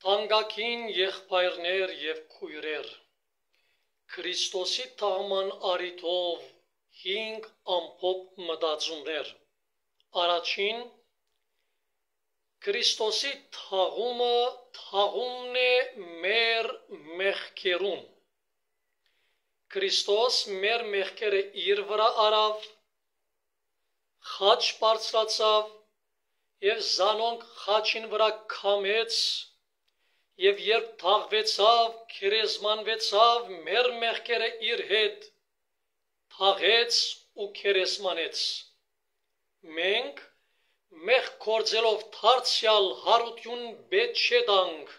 Թանկագին եղբայրներ և քույրեր, Քրիստոսի թաղման առիթով 5 ամփոփ մտածումներ։ Առաջին, Քրիստոսի թաղումը թաղումն է մեր մեղքերուն։ Քրիստոս մեր մեղքերը իր վրա առավ, խաչ բարձրացավ և զանոնք խաչին վրա քամեց, և երբ թաղվեցավ, քերեզմանվեցավ, մեր մեղքերը իր հետ թաղեց ու քերեզմանեց։ Մենք մեղք գործելով դարձյալ հարություն պետք չէ տանք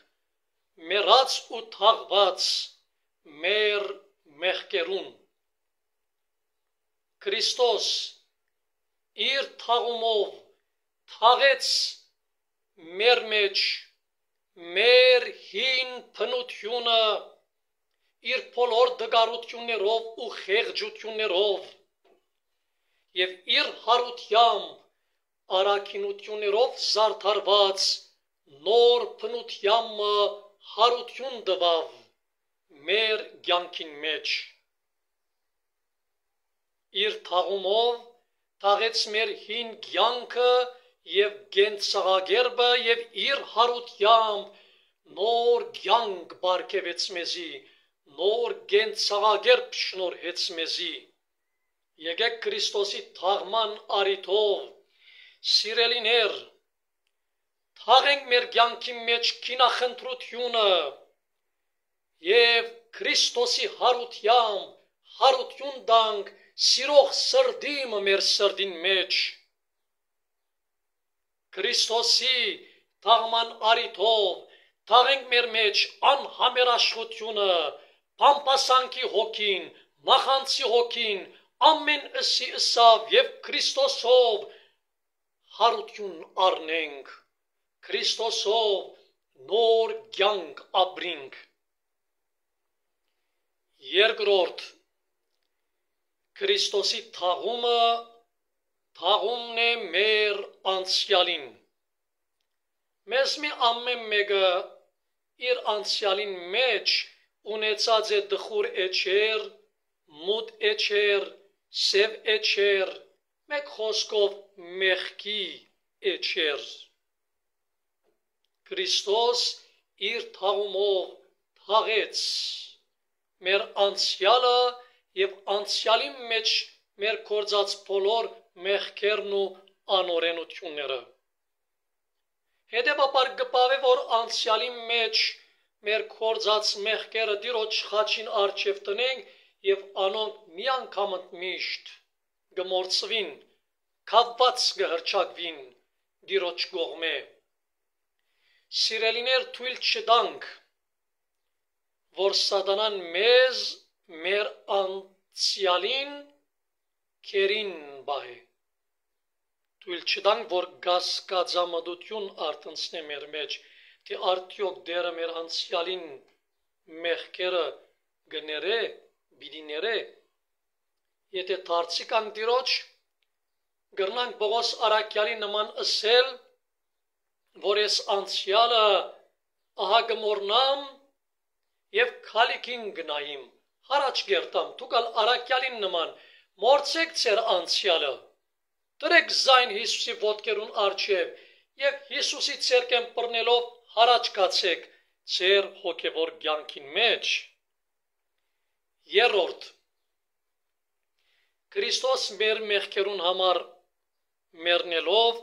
մեռած ու թաղված մեր մեղքերուն։ Քրիստոս իր թաղումով թաղեց մեր մեջ մեր հին բնությունը իր բոլոր դգարություններով ու խեղճություններով և իր հարությամբ առաքինություններով զարդարված նոր բնությանը հարություն տվավ մեր կյանքին մեջ։ Իր թաղումով թաղեց մեր հին կյանքը և կենցաղակերպը և իր հարությամբ նոր կյանք պարգևեց մեզի, նոր կենցաղակերպ շնորհեց մեզի։ Եկեք Քրիստոսի թաղման առիթով, սիրելիներ, թաղենք մեր կյանքի մեջ քինախնդրությունը և Քրիստոսի հարությամբ հարություն տանք սիրող սրտի մեր սրտին մեջ։ Քրիստոսի թաղման առիթով թաղենք մեր մեջ անհամերաշխությունը, բամբասանքի հոգին, նախանձի հոգին, ամեն ըսի ըսավ և Քրիստոսով հարություն առնենք, Քրիստոսով նոր կյանք ապրենք։ Երկրորդ, Քրիստոսի թաղումն է մեր անցյալին։ Մեզ մի ամեն մեկը իր անցյալին մեջ ունեցած է դխուր էջեր, մութ էջեր, սև էջեր, մեկ խոսքով մեղքի էջեր։ Քրիստոս իր թաղումով թաղեց մեր անցյալը և անցյալի մեջ մեր գործած բոլոր մեղքերն ու անօրենությունները։ Հետևաբար կպավե, որ անցյալի մեջ մեր գործած մեղքերը Տիրոջ խաչին առջև տնենք և անոնք միանգամը միշտ կմոռցվին, քավված կհռչակվին Տիրոջ կողմէ։ Սիրելիներ, թույլ չտանք, որ սատանան մեզ մեր անցյալին քերին պահե։ Թույլ չտանք, որ կասկածամտություն արթնցնե մեր մեջ, թե արդյոք Տերը մեր անցյալին մեղքերը կներե, պիտի ներե։ Եթե դարձի կանք Տիրոջ, կրնանք Պողոս առաքյալի նման ըսել, որ ես անցյալը ահա կմոռնամ և քալիքին կնայիմ, հարաճ կերտամ, դուք ալ առաքյալին նման մոռցեք ձեր անցյալը, դրեք ձայն Հիսուսի ոտքերուն առջև և Հիսուսի ձեռքեն բռնելով հարաճ կացեք ձեր հոգևոր կյանքին մեջ։ Երրորդ, Քրիստոս մեր մեղքերուն համար մեռնելով,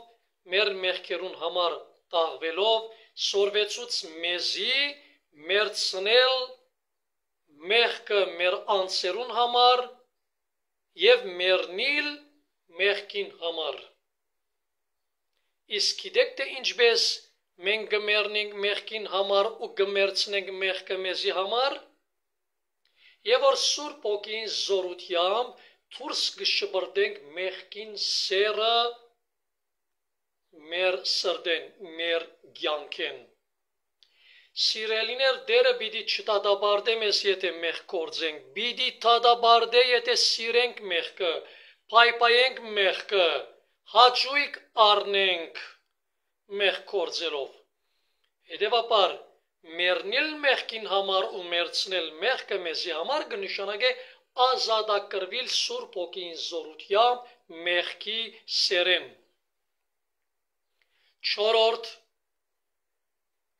մեր մեղքերուն համար տաղվելով, սորվեցուց մեզի մերցնել մեղքը մեր անձերուն համար և մեռնիլ մեղքին համար։ Իսկ գիտեք թե ինչպես մենք կմեռնենք մեղքին համար ու կմերցնենք մեղքը մեզի համար, և որ Սուրբ Հոգին զորությամբ դուրս կշպրտենք մեղքին սերը մեր սրտեն, մեր կյանքեն։ Սիրելիներ, Տերը պիտի չդատապարտե մեզ, եթե մեղք գործենք, պիտի դատապարտե, եթե սիրենք մեղքը, պայպայենք մեղքը, հաճույք առնենք մեղք գործելով։ Հետևաբար մեռնել մեղքին համար ու մերցնել մեղքը մեզի համար կնշանակե ազատագրվել Սուրբ Հոգին զորությամբ մեղքի սերեն։ Չորրորդ,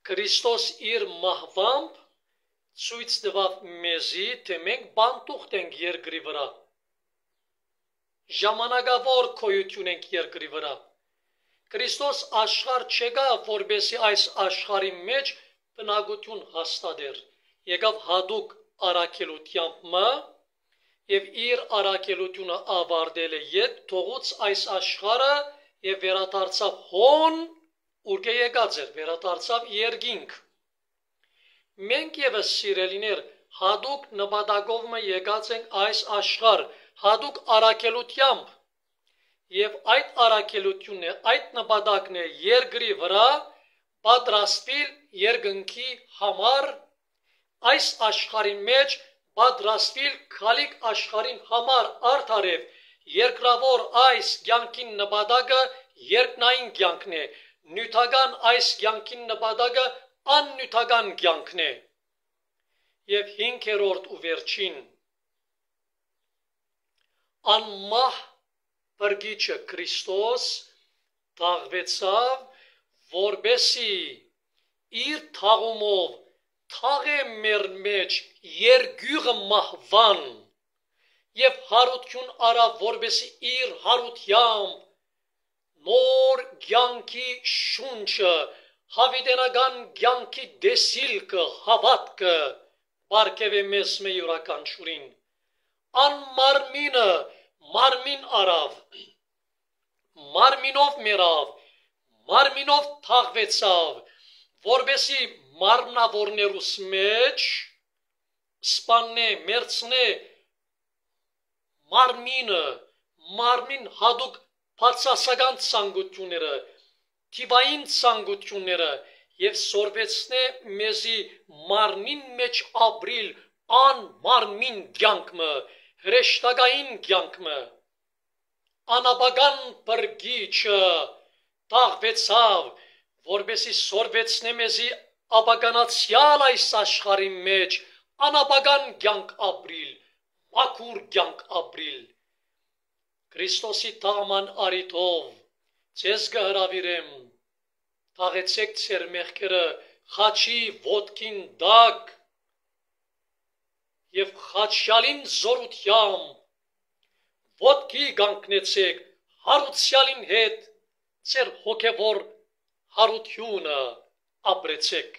Քրիստոս իր մահվամբ ցույց տվավ մեզի, թե մենք բանտուղտ ենք երկրի վրա, ժամանակավոր գոյություն ենք երկրի վրա։ Քրիստոս աշխարհ չեկավ, որպեսզի այս աշխարհի մեջ բնակություն հաստատեր, եկավ հատուկ առաքելությամբ եւ իր առաքելությունը ավարտել է, ետ թողուց այս աշխարհը եւ վերադարձավ հոն, ուր եկած էր, վերադարձավ երկինք։ Մենք եւս սիրելիներ հատուկ նպատակով եկած ենք այս աշխարհ, հատուկ առաքելությամբ, եւ այդ առաքելությունն է, այդ նպատակն է երկրի վրա պատրաստվել երկնքի համար, այս աշխարհի մեջ պատրաստվել քալիք աշխարհին համար արդարև, երկրավոր այս կյանքին նպատակը երկնային կյանքն է, նյութական այս կյանքին նպատակը աննյութական կյանքն է։ Եվ հինգերորդ ու վերջին, անմահ բրգիչը Քրիստոս թաղվեցավ, որպեսզի իր թաղումով թաղե մեր մեջ երկյուղը մահվան եւ հարություն արավ, որպեսզի իր հարությամբ նոր կյանքի շունչը, հավիտենական կյանքի դեսիլքը, հավատքը բարգեւե մեզ յուրաքանչյուրին։ Անմարմինը մարմին արավ, մարմինով մեռավ, մարմինով թաղվեցավ, որպեսզի մարմնավորներուս մեջ սպաննե, մերցնե մարմին հատուկ բացասական ցանկությունները, թիվային ցանկությունները եւ սորվեցնե մեզի մարմին մեջ ապրիլ անմարմին կյանքը, հրեշտակային կյանքը, անապական բրգիչը թաղվեցավ, որպեսզի սորվեցնե մեզի ապականացյալ այս աշխարհի մեջ անապական կյանք ապրիլ, մաքուր կյանք ապրիլ։ Քրիստոսի թաղման արիթով ձեզ կհրավիրեմ, թաղեցեք ձեր մեղքերը խաչի ոտքին դակ եւ խաչյալին զորությամբ ոտքի կանգնեցեք հարուցյալին հետ ձեր հոգևոր հարությունը ապրեցեք։